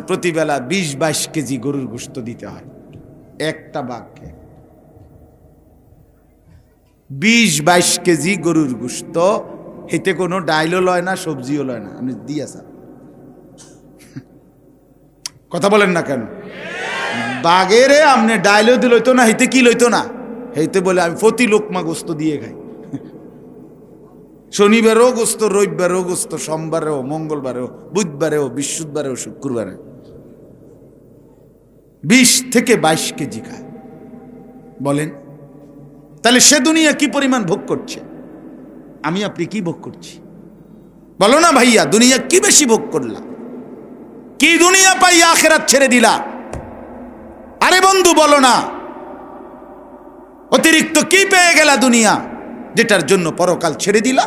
প্রতিবেলা ২০-২২ KG গরুর গোশত দিতে হয় একটা বাঘকে। ২০-২২ কেজি গরুর গোশত, হেতে কোনো ডাইলও লয় না, সবজিও লয় না, আমি দিয়া স্যার কথা বলেন না কেন? বাঘেরে আমনে ডাইলও দিল হইতো না, হেতে কি লইতো না, হেতে বলে আমি প্রতি লোকমা গোস্ত দিয়ে খাই। শনিবারেও গোস্ত, রবিবারেও গোস্ত, সোমবারেও, মঙ্গলবারেও, বুধবারেও, বৃহস্পতিবারেও, শুক্রবারেও ২০ থেকে ২২ কেজি খায়। বলেন তাহলে সে দুনিয়া কি পরিমাণ ভোগ করছে, আমি আপনি কি ভোগ করছি? বলো না ভাইয়া, দুনিয়া কি বেশি ভোগ করলা? কি দুনিয়া পাই আখেরাত ছেড়ে দিলা? আরে বন্ধু বলো না, অতিরিক্ত কি পেয়ে গেলা দুনিয়া, যেটার জন্য পরকাল ছেড়ে দিলা,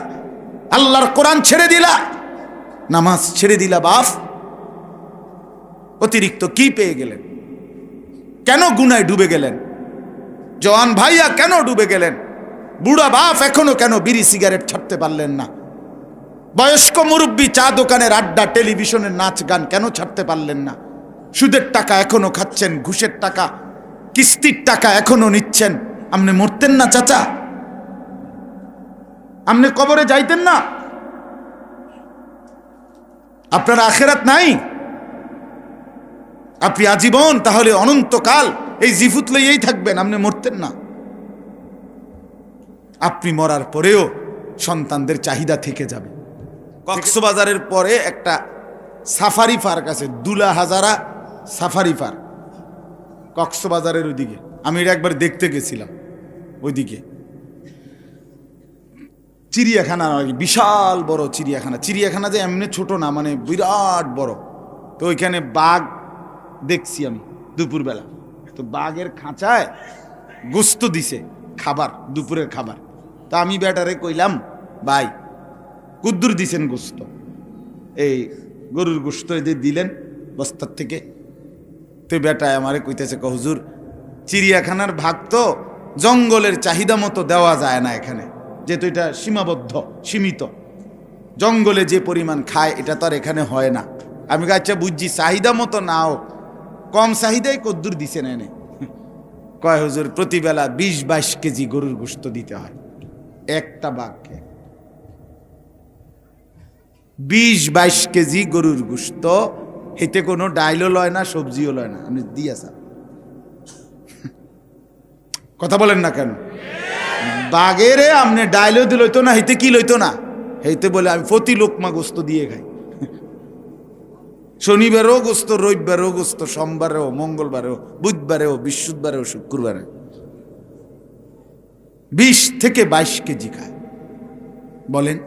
আল্লাহর কোরআন ছেড়ে দিলা, নামাজ ছেড়ে দিলা? বাপ, অতিরিক্ত কি পেয়ে গেলেন? কেন গুনায় ডুবে গেলেন? জওয়ান ভাইয়া কেন ডুবে গেলেন? বুড়া বাপ এখনো কেন বিড়ি সিগারেট ছাড়তে পারলেন না? বয়স্ক মুরব্বী চা দোকানের আড্ডা, টেলিভিশনের নাচ গান কেন ছাড়তে পারলেন না? সুদের টাকা এখনো খাচ্ছেন, ঘুষের টাকা, কিস্তির টাকা এখনো নিচ্ছেন। আপনি মরতেন না চাচা? আপনি কবরে যাইতেন না? আপনার আখেরাত নাই? আপনি আজীবন তাহলে অনন্তকাল এই জিফুত লইয়েই থাকবেন, আপনি মরতেন না? আপনি মরার পরেও সন্তানদের চাহিদা থেকে যাবে। কক্সবাজারের পরে একটা সাফারি পার্ক আছে, দুলা হাজারা সাফারি পার্ক, কক্সবাজারের ওইদিকে। আমি এটা একবার দেখতে গেছিলাম। ওইদিকে চিড়িয়াখানা, বিশাল বড় চিড়িয়াখানা। চিড়িয়াখানা যে এমনি ছোট না, মানে বিরাট বড়। তো ওইখানে বাঘ দেখছি আমি দুপুরবেলা। তো বাঘের খাঁচায় গোস্ত দিছে, খাবার, দুপুরের খাবার। তা আমি বেটারে কইলাম, ভাই কুদ্দুর দিছেন গোস্ত? এই গরুর গোস্ত এদের দিলেন বস্তার থেকে। তো বেটায় আমারে কইতেছে, হুজুর চিড়িয়াখানার ভাগ তো জঙ্গলের চাহিদা মতো দেওয়া যায় না এখানে, যেহেতু এটা সীমাবদ্ধ, সীমিত। জঙ্গলে যে পরিমাণ খায় এটা তো আর এখানে হয় না। আমি আচ্ছা বুঝছি, চাহিদা মতো নাও, কম চাহিদাই কদ্দুর দিছে না এনে। কয় হুজুর প্রতিবেলা ২০-২২ কেজি গরুর গোস্ত দিতে হয় একটা বাঘকে। ২০-২২ কেজি গরুর গোস্ত, হেতে কোনো ডাইলও লয় না, সবজিও লয় না, আমি দিয়া স্যার কথা বলেন না কেন? বাঘেরে আমনে ডাইলও দিল হইতো না, হেতে কি লইতো না, হেতে বলে আমি প্রতি লোকমা গোস্ত দিয়ে খাই। শনিবারেও গোস্ত, রবিবারেও গোস্ত, সোমবারেও, মঙ্গলবারেও, বুধবারেও, বৃহস্পতিবারেও, শুক্রবারে ২০ থেকে ২২ কেজি খায়। বলেন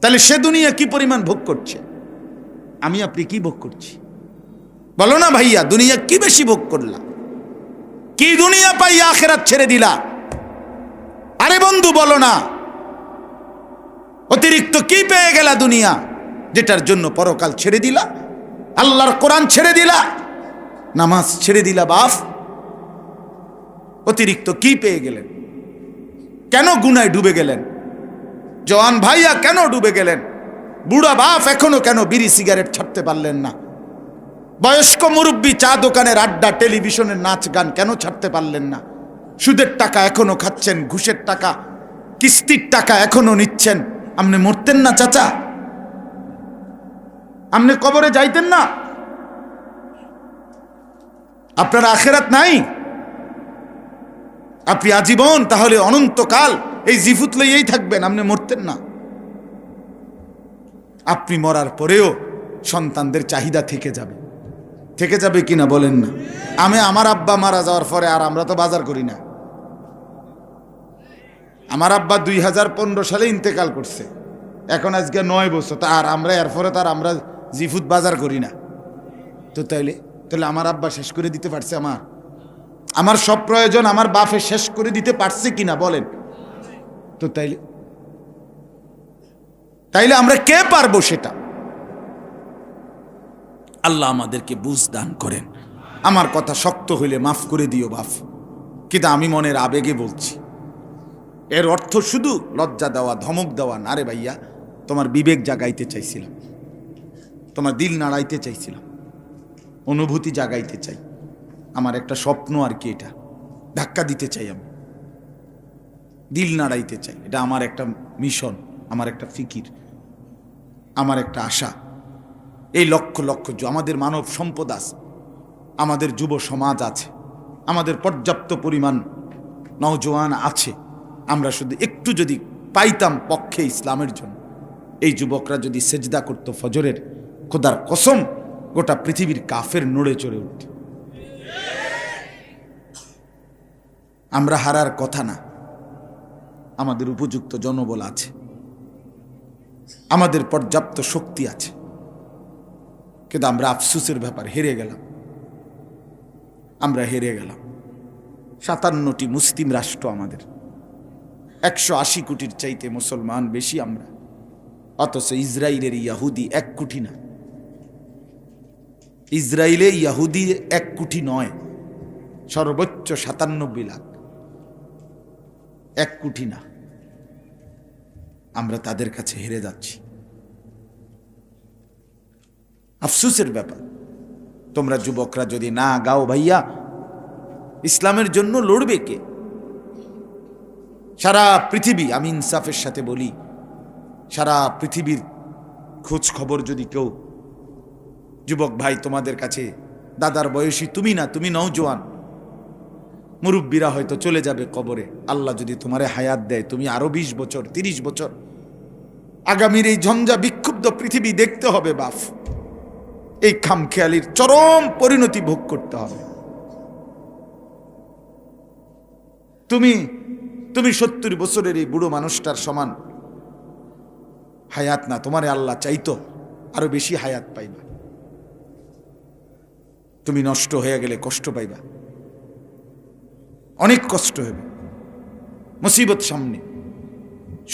তাহলে সে দুনিয়া কি পরিমাণ ভোগ করছে, আমি আপনি কি ভোগ করছি? বলো না ভাইয়া, দুনিয়া কি বেশি ভোগ করলা? কি দুনিয়া পাই আখেরাত ছেড়ে দিলা? আরে বন্ধু বলো না, অতিরিক্ত কি পেয়ে গেলা দুনিয়া, যেটার জন্য পরকাল ছেড়ে দিলা, আল্লাহর কোরআন ছেড়ে দিলা, নামাজ ছেড়ে দিলা? বাপ, অতিরিক্ত কি পেয়ে গেলেন? কেন গুনায় ডুবে গেলেন? জওয়ান ভাইয়া কেন ডুবে গেলেন? বুড়া বাপ এখনো কেন বিড়ি সিগারেট ছাড়তে পারলেন না? বয়স্ক মুরব্বী চা দোকানের আড্ডা, টেলিভিশনের নাচ গান কেন ছাড়তে পারলেন না? সুদের টাকা এখনো খাচ্ছেন, ঘুষের টাকা, কিস্তির টাকা এখনো নিচ্ছেন। আপনি মরতেন না চাচা? আপনি কবরে যাইতেন না? আপনার আখেরাত নাই? আপনি আজীবন তাহলে অনন্তকাল এই জিফুত লইয়েই থাকবেন, আপনি মরতেন না? আপনি মরার পরেও সন্তানদের চাহিদা থেকে যাবে। থেকে যাবে কিনা বলেন না? আমার আব্বা মারা যাওয়ার পরে আর আমরা তো বাজার করি না। আমার আব্বা 2015 সালে ইন্তেকাল করছে, এখন আজকে 9 বছর। আর আমরা এরপরে তার আমরা জিফুত বাজার করি না। তো তাইলে আমার আব্বা শেষ করে দিতে পারছে? আমার সব প্রয়োজন আমার বাপে শেষ করে দিতে পারছে কিনা বলেন তো? তাইলে আমরা কে পারবো সেটা? আল্লাহ আমাদেরকে বুঝ দান করেন। আমার কথা শক্ত হইলে মাফ করে দিও বাপ, কিন্তু আমি মনের আবেগে বলছি। এর অর্থ শুধু লজ্জা দেওয়া, ধমক দেওয়া না রে ভাইয়া। তোমার বিবেক জাগাইতে চাইছিলাম, তোমার দিল নাড়াইতে চাইছিলাম। অনুভূতি জাগাইতে চাই। আমার একটা স্বপ্ন আর কি, এটা ধাক্কা দিতে চাই, আমি দিল নাড়াইতে চাই। এটা আমার একটা মিশন, আমার একটা ফিকির, আমার একটা আশা। এই লক্ষ লক্ষ আমাদের মানব সম্পদ আছে, আমাদের যুব সমাজ আছে, আমাদের পর্যাপ্ত পরিমাণ নওজোয়ান আছে। আমরা শুধু একটু যদি পাইতাম পক্ষে ইসলামের জন্য, এই যুবকরা যদি সেজদা করতো ফজরের, খোদার কসম গোটা পৃথিবীর কাফের নড়ে চড়ে উঠত। আমরা হারার কথা না। আমাদের উপযুক্ত জনবল আছে, আমাদের পর্যাপ্ত শক্তি আছে, কিন্তু আমরা আফসোসের ব্যাপার হেরে গেলাম। আমরা হেরে গেলাম। 57টি মুসলিম রাষ্ট্র আমাদের, 180 কোটির চাইতে মুসলমান বেশি আমরা, অথচ ইসরায়েলের ইয়াহুদি 1 কোটি না। ইসরায়েলে ইয়াহুদি 1 কোটি নয়, সর্বোচ্চ 97 লাখ, 1 কোটি না। আমরা তাদের কাছে হেরে যাচ্ছি। আফসোসের ব্যাপার। তোমরা যুবকরা যদি না গাও ভাইয়া, ইসলামের জন্য লড়বে কে? সারা পৃথিবী, আমি ইনসাফের সাথে বলি, সারা পৃথিবীর খোঁজ খবর যদি কেউ, যুবক ভাই তোমাদের কাছে, দাদার বয়সী তুমি না, তুমি নওজোয়ান, মুরব্বীরা হয়তো চলে যাবে কবরে। আল্লাহ যদি তোমারে হায়াত দেয়, তুমি আরো 20 বছর 30 বছর আগামীর এই ঝঞ্ঝা বিক্ষুব্ধ পৃথিবী দেখতে হবে বাপ। এই খামখেয়ালির চরম পরিণতি ভোগ করতে হবে। তুমি 70 বছরের এই বুড়ো মানুষটার সমান হায়াত না, তোমারে আল্লাহ চাইতো আরো বেশি হায়াত পাইবা। তুমি নষ্ট হয়ে গেলে কষ্ট পাইবা, অনেক কষ্ট হবে, মুসিবত সামনে।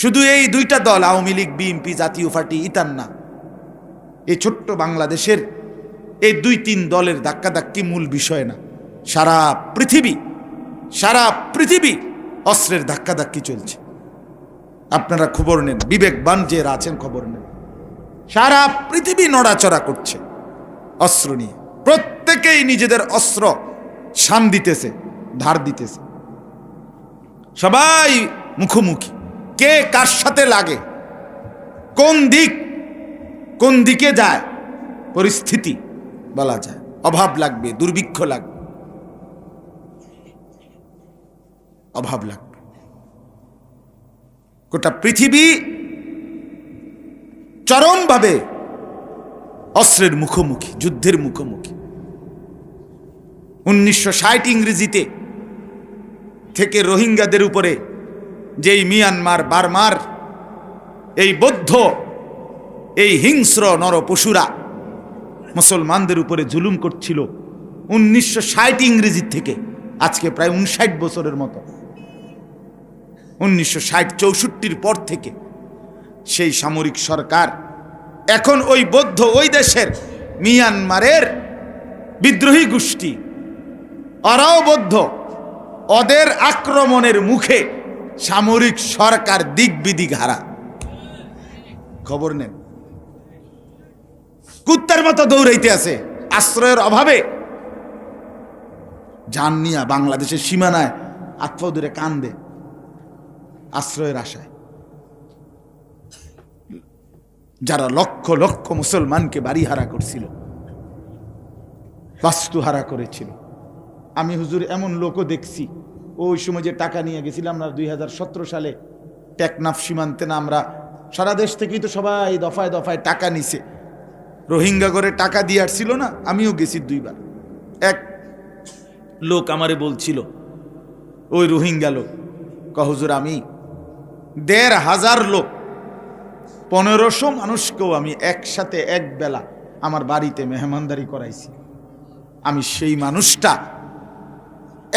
শুধু এই 2টা দল, আওয়ামী লীগ, বিএনপি, জাতীয় পার্টি, ইতান না, এই ছোট্ট বাংলাদেশের এই 2-3 দলের ধাক্কাধাক্কি মূল বিষয় না। সারা পৃথিবী অস্ত্রের ধাক্কাধাক্কি চলছে। আপনারা খবর নেন, বিবেকবান যে আছেন খবর নেন। সারা পৃথিবী নড়াচড়া করছে অস্ত্র নিয়ে। প্রত্যেকেই নিজেদের অস্ত্র শান দিতেছে, ধার দিতেছে, সবাই মুখোমুখি। কে কার সাথে লাগে, কোন দিকে যায় পরিস্থিতি বলা যায়। অভাব লাগবে, দুর্ভিক্ষ লাগবে, অভাব লাগবে। গোটা পৃথিবী চরমভাবে অস্ত্রের মুখোমুখি, যুদ্ধের মুখোমুখি। 1960 ইংরেজিতে থেকে রোহিঙ্গাদের উপরে যেই মিয়ানমার, বার্মার এই বৌদ্ধ, এই হিংস্র নরপশুরা মুসলমানদের উপরে জুলুম করছিল 1960 ইংরেজি থেকে আজকে প্রায় 59 বছরের মতো। 1960-64 পর থেকে সেই সামরিক সরকার এখন ওই বৌদ্ধ, ওই দেশের মিয়ানমারের বিদ্রোহী গোষ্ঠী, ওরাও বৌদ্ধ, ওদের আক্রমণের মুখে সামরিক সরকার দিক বিদিক হারা। খবর নেন, কুত্তার মতো দৌড়াইতে আছে আশ্রয়ের অভাবে। জান নিয়া বাংলাদেশের সীমানায় আত্মা দূরে কান্দে আশ্রয়ের আশায়। যারা লক্ষ লক্ষ মুসলমানকে বাড়ি হারা করছিল, বাস্তু হারা করেছিল। আমি হুজুর এমন লোকও দেখছি, ওই সময় যে টাকা নিয়ে গেছিলাম না 2017 সালে টেকনাফ সীমান্তে, না আমরা সারা দেশ থেকেই তো সবাই দফায় দফায় টাকা নিছে, রোহিঙ্গা করে টাকা দিয়ে আসছিল না। আমিও গেছি 2 বার। এক লোক আমারে বলছিল, ওই রোহিঙ্গা লোক, হুজুর আমি 1500 লোক, 1500 মানুষকেও আমি একসাথে এক বেলা আমার বাড়িতে মেহমানদারি করাইছি। আমি সেই মানুষটা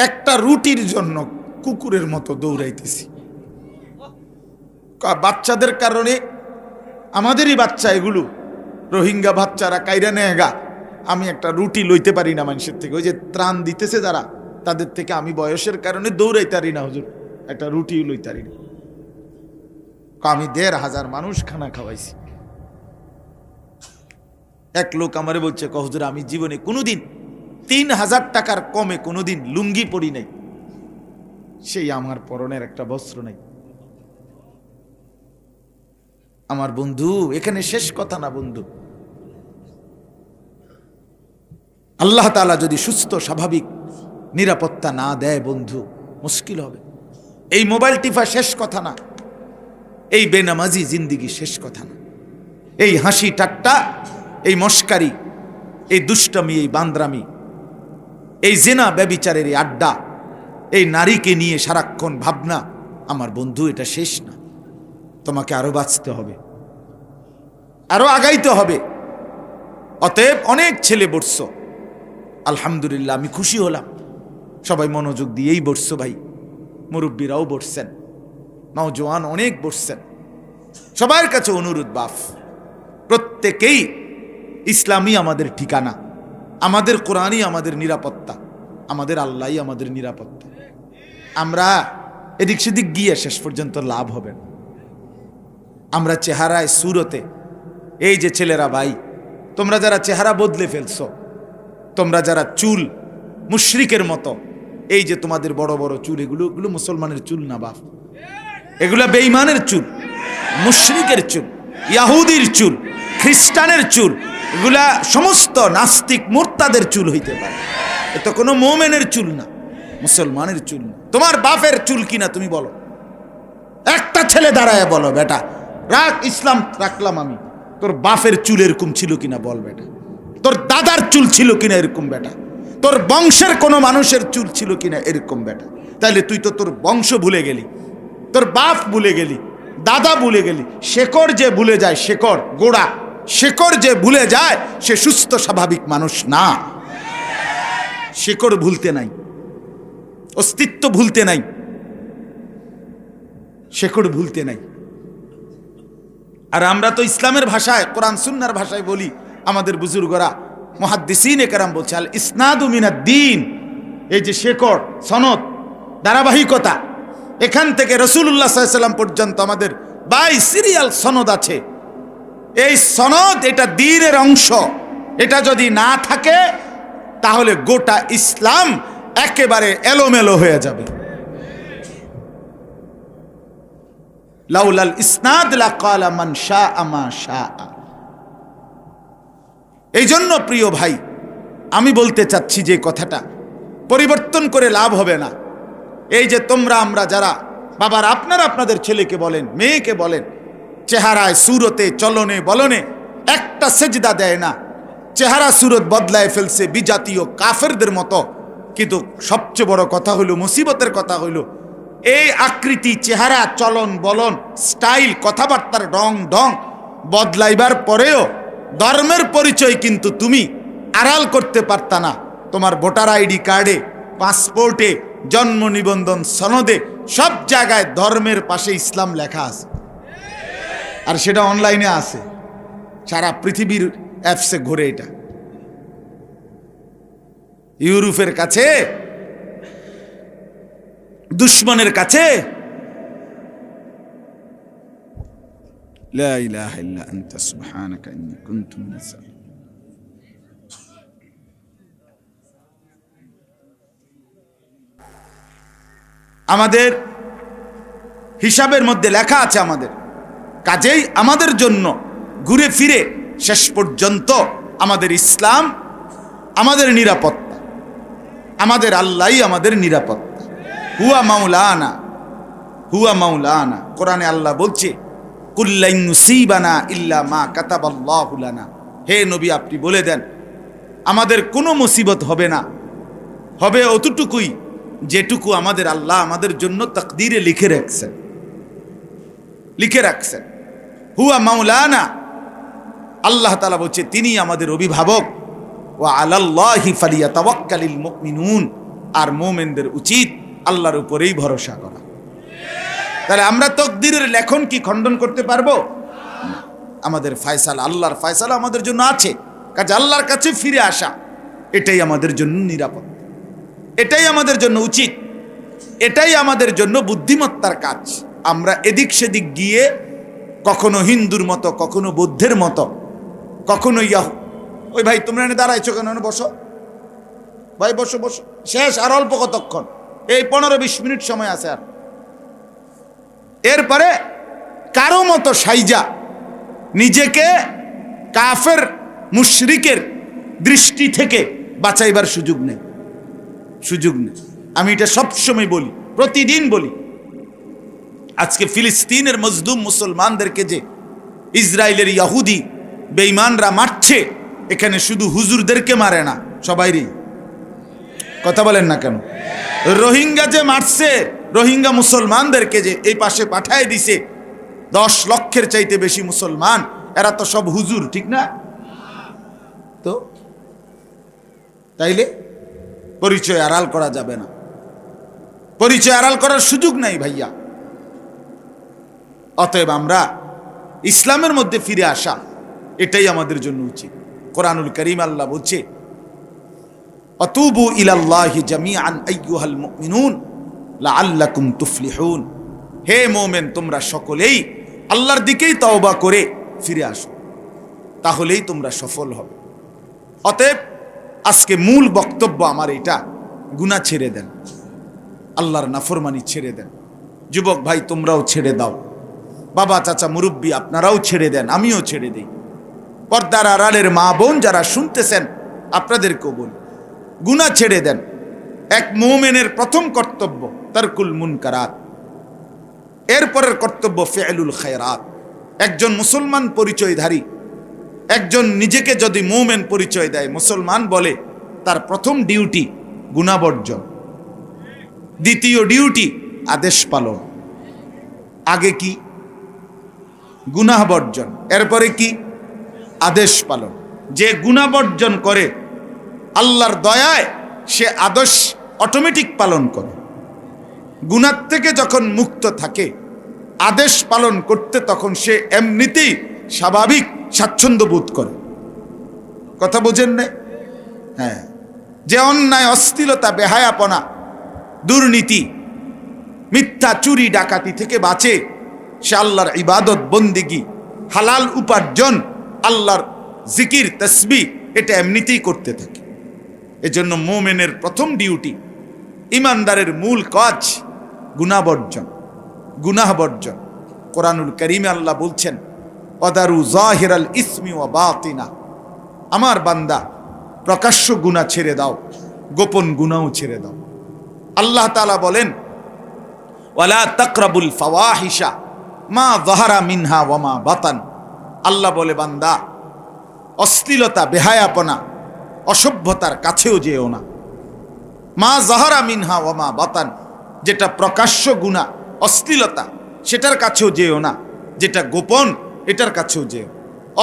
একটা রুটির জন্য কুকুরের মতো দৌড়াইতেছি। বাচ্চাদের কারণে, আমাদেরই বাচ্চা এগুলো, রোহিঙ্গা বাচ্চারা কাইরা নেগা, আমি একটা রুটি লইতে পারি না মানুষের থেকে। ওই যে ত্রাণ দিতেছে যারা, তাদের থেকে আমি বয়সের কারণে দৌড়াইতে পারি না হুজুর, একটা রুটিও লইতে পারি না। আমি 1500 মানুষ খানা খাওয়াইছি এক লোক আমারে বলছে, হুজুর আমি জীবনে কোনোদিন 3000 টাকার কমে কোনোদিন লুঙ্গি পরি নাই, সেই আমার পরনের একটা বস্ত্র নাই। আমার বন্ধু, এখানে শেষ কথা না বন্ধু। আল্লাহ তাআলা যদি সুস্থ স্বাভাবিক নিরাপত্তা না দেয় বন্ধু, মুশকিল হবে। এই মোবাইল টিপা শেষ কথা না, এই বেনামাজি জিন্দিগি শেষ কথা না, এই হাসি ঠাট্টা, এই মস্কারি, এই দুষ্টামি, এই বান্দ্রামি, এই জেনা ব্যভিচারের এই আড্ডা, এই নারীকে নিয়ে সারাক্ষণ ভাবনা, আমার বন্ধু এটা শেষ না। তোমাকে আরো বাঁচতে হবে, আরো আগাইতে হবে। অতএব অনেক ছেলে বসছ, আলহামদুলিল্লাহ, আমি খুশি হলাম। সবাই মনোযোগ দিয়েই বসছো ভাই, মুরব্বীরাও বসছেন, নওজোয়ান অনেক বসছেন। সবার কাছে অনুরোধ, বাপ প্রত্যেকেই ইসলামই আমাদের ঠিকানা, আমাদের কোরআনই আমাদের নিরাপত্তা, আমাদের আল্লাহই আমাদের নিরাপত্তা। আমরা এদিক সেদিক গিয়ে শেষ পর্যন্ত লাভ হবে না। আমরা চেহারায় সুরতে, এই যে ছেলেরা ভাই, তোমরা যারা চেহারা বদলে ফেলছো, তোমরা যারা চুল মুশরিকের মতো, এই যে তোমাদের বড় বড় চুল, এগুলো মুসলমানের চুল না বাপ, এগুলা বেঈমানের চুল, মুশরিকের চুল, ইয়াহুদির চুল, খ্রিস্টানের চুল, এগুলা সমস্ত নাস্তিক মুরতাদের চুল হইতে পারে। এটা কোনো মুমিনের চুল না, মুসলমানের চুল না। তোমার বাপের চুল কিনা তুমি বলো, একটা ছেলে দাঁড়ায় বলো, বেটা রাখ, ইসলাম রাখলাম আমি, তোর বাপের চুল এরকম ছিল কিনা বল বেটা, তোর দাদার চুল ছিল কিনা এরকম বেটা, তোর বংশের কোনো মানুষের চুল ছিল কিনা এরকম বেটা। তাইলে তুই তো তোর বংশ ভুলে গেলি, তোর বাপ ভুলে গেলি, দাদা ভুলে গেলি। শেকড় যে ভুলে যায়, শেকড় গোড়া, শেকড় যে ভুলে যায় সে সুস্থ স্বাভাবিক মানুষ না। শেকড় ভুলতে নাই, অস্তিত্ব ভুলতে নাই, শেকড় ভুলতে নাই। আর আমরা তো ইসলামের ভাষায়, কোরআন সুন্নাহর ভাষায় বলি, আমাদের বুজুর্গরা মুহাদ্দিসিনে কেরাম বলছে, আল ইসনাদু মিনাদ দ্বীন। এই যে শেকড়, সনদ, ধারাবাহিকতা, এখান থেকে রাসূলুল্লাহ সাল্লাল্লাহু আলাইহি ওয়াসাল্লাম পর্যন্ত আমাদের 22 সিরিয়াল সনদ আছে। এই সনদ, এটা দ্বীনের অংশ। এটা যদি না থাকে তাহলে গোটা ইসলাম একেবারে এলোমেলো হয়ে যাবে। লাউলাল ইসনাদ লাকালা মান শাআ মা শাআ। এই জন্য প্রিয় ভাই, আমি বলতে চাচ্ছি যে কথাটা পরিবর্তন করে লাভ হবে না। এই যে তোমরা, আমরা যারা বাবার, আপনারা আপনাদের ছেলেকে বলেন, মেয়েকে বলেন, চেহারায় সুরতে চলনে বলনে একটা সেজদা দেয় না, চেহারা সুরত বদলায় ফেলছে বিজাতীয় কাফেরদের মতো। কিন্তু সবচেয়ে বড় কথা হইল, মুসিবতের কথা হইল, এই আকৃতি, চেহারা, চলন বলন, স্টাইল, কথাবার্তার ঢং ঢং বদলাইবার পরেও ধর্মের পরিচয় কিন্তু তুমি আড়াল করতে পারতা না। তোমার ভোটার আইডি কার্ডে, পাসপোর্টে, জন্ম নিবন্ধন সনদে, সব জায়গায় ধর্মের পাশে ইসলাম লেখা আছে। আর সেটা অনলাইনে আছে, সারা পৃথিবীর অ্যাপসে ঘুরে। এটা ইউরোপের কাছে, দুশ্মনের কাছে, লা ইলাহা ইল্লা আনতা সুবহানাকা ইন্নী কুনতু মিনাজ জালিমিন। আমাদের হিসাবের মধ্যে লেখা আছে আমাদের, কাজেই আমাদের জন্য ঘুরে ফিরে শেষ পর্যন্ত আমাদের ইসলাম আমাদের নিরাপত্তা, আমাদের আল্লাহই আমাদের নিরাপত্তা। হুয়া মাওলানা, হুয়া মাওলানা। কোরআনে আল্লাহ বলছে, কুল্লা ইউসিবানা ইল্লা মা কাতাবাল্লাহু লানা। হে নবী, আপনি বলে দেন, আমাদের কোনো মুসিবত হবে না, হবে অতটুকুই যেটুকু আমাদের আল্লাহ আমাদের জন্য তাকদীরে লিখে রাখছেন, লিখে রাখছেন। হুয়া মাওলানা, আল্লাহ তাআলা বলছে তিনি আমাদের অভিভাবক। ওয়া আলাল্লাহি ফালিয়াতাওয়াক্কালিল মুমিনুন। আর মুমিনদের উচিত আল্লাহর উপরেই ভরসা করা। তাহলে আমরা তাকদীরের লেখন কি খণ্ডন করতে পারবো? আমাদের ফয়সালা, আল্লাহর ফয়সালা আমাদের জন্য আছে। কাজে আল্লাহর কাছে ফিরে আসা, এটাই আমাদের জন্য নিরাপদ, এটাই আমাদের জন্য উচিত, এটাই আমাদের জন্য বুদ্ধিমত্তার কাজ। আমরা এদিক সেদিক গিয়ে কখনো হিন্দুর মতো, কখনো বৌদ্ধের মতো, কখনো ওই ভাই তোমরা এনে দাঁড়াইছো কেন, বসো ভাই, বসো বসো, শেষ আর অল্প কতক্ষণ, এই 15-20 মিনিট সময় আছে আর। এরপরে কারো মতো সাইজা নিজেকে কাফের মুশরিকের দৃষ্টি থেকে বাঁচাইবার সুযোগ নেই, সুযোগ নেই। আমি এটা সবসময় বলি, প্রতিদিন বলি। আজকে ফিলিস্তিনের মজলুম মুসলমানদেরকে যে ইসরায়েলের ইহুদি বেঈমানরা মারছে, এখানে শুধু হুজুরদেরকে মারে না, সবাইরই। কথা বলেন না কেন? রোহিঙ্গা যে মারছে, রোহিঙ্গা মুসলমানদেরকে যে এই পাশে পাঠায় দিছে, 10 লক্ষের চাইতে বেশি মুসলমান, এরা তো সব হুজুর, ঠিক না? তো তাইলে পরিচয় আড়াল করা যাবে না, পরিচয় আড়াল করার সুযোগ নাই ভাইয়া। অতএব আমরা ইসলামের মধ্যে ফিরে আসা, এটাই আমাদের জন্য উচিত। কোরআনুল কারীম আল্লাহ বলছে, আতুবু ইলাল্লাহি জামিআন আইয়ুহাল মুমিনুন লাআল্লাকুম তুফলিহুন। হে মুমিন, তোমরা সকলেই আল্লাহর দিকেই তওবা করে ফিরে আসো, তাহলেই তোমরা সফল হবে। অতএব আজকে মূল বক্তব্য আমার এটা, গুনাহ ছেড়ে দেন, আল্লাহর নাফরমানি ছেড়ে দেন। যুবক ভাই তোমরাও ছেড়ে দাও, বাবা চাচা মুরব্বী আপনারাও ছেড়ে দেন, আমিও ছেড়ে দিই। পর্দার আড়ালের মা বোন যারা শুনতেছেন, আপনাদেরকেও বলি, গুনাহ ছেড়ে দেন। এক মুমিনের প্রথম কর্তব্য তারকুল মুনকারাত, এরপরের কর্তব্য ফিআলুল খায়রাত। একজন মুসলমান পরিচয়ধারী, একজন নিজেকে যদি মুমিন পরিচয় দেয়, মুসলমান বলে, তার প্রথম ডিউটি গুনাহ বর্জন, দ্বিতীয় ডিউটি আদেশ পালন। আগে কি? গুনাহ বর্জন, এরপরে কি? আদেশ পালন। যে গুনাহ বর্জন করে, আল্লাহর দয়ায় সে আদেশ অটোমেটিক পালন করে। গুনাহ থেকে যখন মুক্ত থাকে, আদেশ পালন করতে তখন সে এমনিতেই স্বাভাবিক স্বাচ্ছন্দ্য বোধ করে। কথা বোঝেন না? হ্যাঁ, যে অন্যায়, অশ্লীলতা, বেহায়াপনা, দুর্নীতি, মিথ্যা, চুরি, ডাকাতি থেকে বাঁচে, সে আল্লাহর ইবাদত, বন্দেগী, হালাল উপার্জন, আল্লাহর জিকির, তাসবিহ, এটা এমনিতেই করতে থাকে। এজন্য মুমিনের প্রথম ডিউটি, ইমানদারের মূল কাজ গুনাহ বর্জন, গুনাহ বর্জন। কোরআনুল কারীমে আল্লাহ বলছেন, ওয়াদারু যাহিরাল ইসমি ওয়া বাতিনা। আমার বান্দা, প্রকাশ্য গুনাহ ছেড়ে দাও, গোপন গুনাহও ছেড়ে দাও। আল্লাহ তাআলা বলেন, ওয়ালা তাকরাবুল ফাওয়াহিশা মা যাহারা মিনহা ওয়া মা বাতান। আল্লাহ বলে, বান্দা, অশ্লীলতা, বেহায়াপনা, অসভ্যতার কাছেও যেও না। মা যাহারা মিনহা ওয়া মা বাতান, যেটা প্রকাশ্য গুনাহ, অশ্লীলতা, সেটার কাছেও যেও না। যেটা গোপন, এটার কাছেও যেও।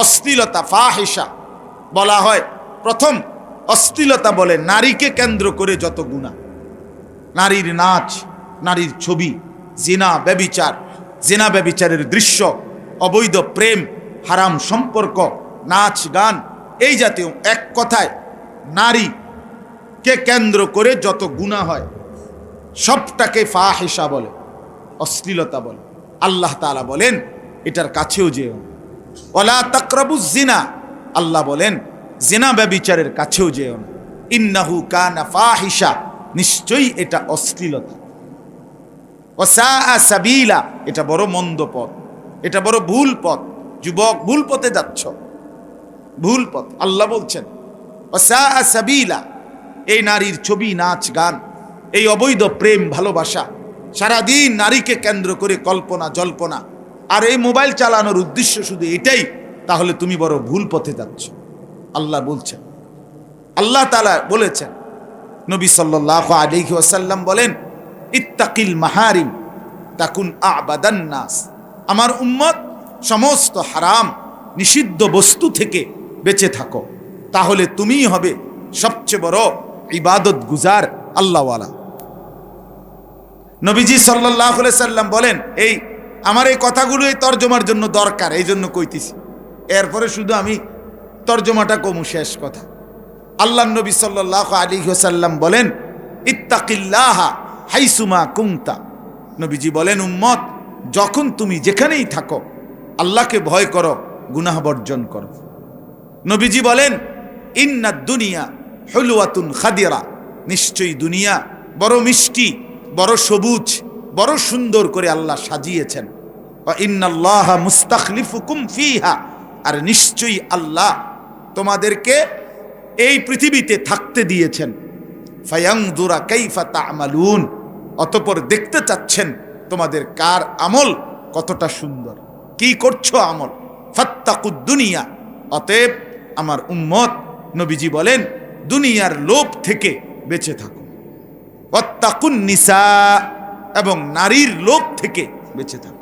অশ্লীলতা, ফাহিশা বলা হয়, প্রথম অশ্লীলতা বলে নারীকে কেন্দ্র করে যত গুনাহ, নারীর নাচ, নারীর ছবি, জিনা, ব্যভিচার, জিনা ব্যভিচারের দৃশ্য, অবৈধ প্রেম, হারাম সম্পর্ক, নাচ গান, এই জাতীয়, এক কথায় নারীকে কেন্দ্র করে যত গুনাহ হয়, সবটাকে ফাহিশা বলে, অশ্লীলতা বলে। আল্লাহ তাআলা বলেন, এটার কাছেও যেও। ওয়ালা তাকরাবুজ জিনা, আল্লাহ বলেন, জিনা ব্যভিচারের কাছেও যেও না। ইন্নাহু কানা ফাহিশা, নিশ্চয়ই এটা অশ্লীলতা। ওয়াসাআ সাবিলা, এটা বড় মন্দ পথ, এটা বড় ভুল পথ। যুবক, ভুল পথে যাচ্ছ, ভুল পথ। আল্লাহ বলছেন, ওয়াসাআ সাবিলা, এই নারীর ছবি, নাচ গান, এই অবৈধ প্রেম, ভালোবাসা, সারাদিন নারীকে কেন্দ্র করে কল্পনা জল্পনা, আর এই মোবাইল চালানোর উদ্দেশ্য শুধু এটাই, তাহলে তুমি বড় ভুল পথে যাচ্ছ। আল্লাহ বলছেন, আল্লাহ তাআলা বলেছেন, নবী সাল্লাল্লাহু আলাইহি ওয়াসাল্লাম বলেন, ইত্তাকিল মাহারিম তাকুন আবাদান নাস। আমার উম্মত সমস্ত হারাম, নিষিদ্ধ বস্তু থেকে বেঁচে থাকো, তাহলে তুমিই হবে সবচেয়ে বড় ইবাদত গুজার, আল্লাহওয়ালা। নবীজি সাল্লাল্লাহু আলাইহি সাল্লাম বলেন, আমার এই কথাগুলো এই তর্জমার জন্য দরকার, এই জন্য কইতেছি। এরপরে শুধু আমি তর্জমাটা কমু, শেষ কথা। আল্লাহ নবী সাল্লাল্লাহু আলাইহি ওয়াসাল্লাম বলেন, ইত্তাকিল্লাহা হাইসুমা কুনতা। নবীজি বলেন, উম্মত, যখন তুমি যেখানেই থাকো, আল্লাহকে ভয় করো, গুনাহ বর্জন করো। নবীজি বলেন, ইন্না দুনিয়া হুলওয়াতুন খাদিরা, নিশ্চয়ই দুনিয়া বড় মিষ্টি, বড় সবুজ, বড় সুন্দর করে আল্লাহ সাজিয়েছেন। ওয়া ইন্নাল্লাহা মুস্তাখলিফুকুম ফিহা, আর নিশ্চয়ই আল্লাহ তোমাদেরকে এই পৃথিবীতে থাকতে দিয়েছেন। ফায়ানজুরা কাইফা তা'মালুন, অতঃপর দেখতে চাচ্ছেন তোমাদের কার আমল কতটা সুন্দর, কি করছো আমল। ফাত্তাকুদ দুনিয়া, অতএব আমার উম্মত নবীজি বলেন দুনিয়ার লোভ থেকে বেঁচে থাকো। ওয়াত্তাকুন নিসা, এবং নারীর লোভ থেকে বেঁচে থাকো।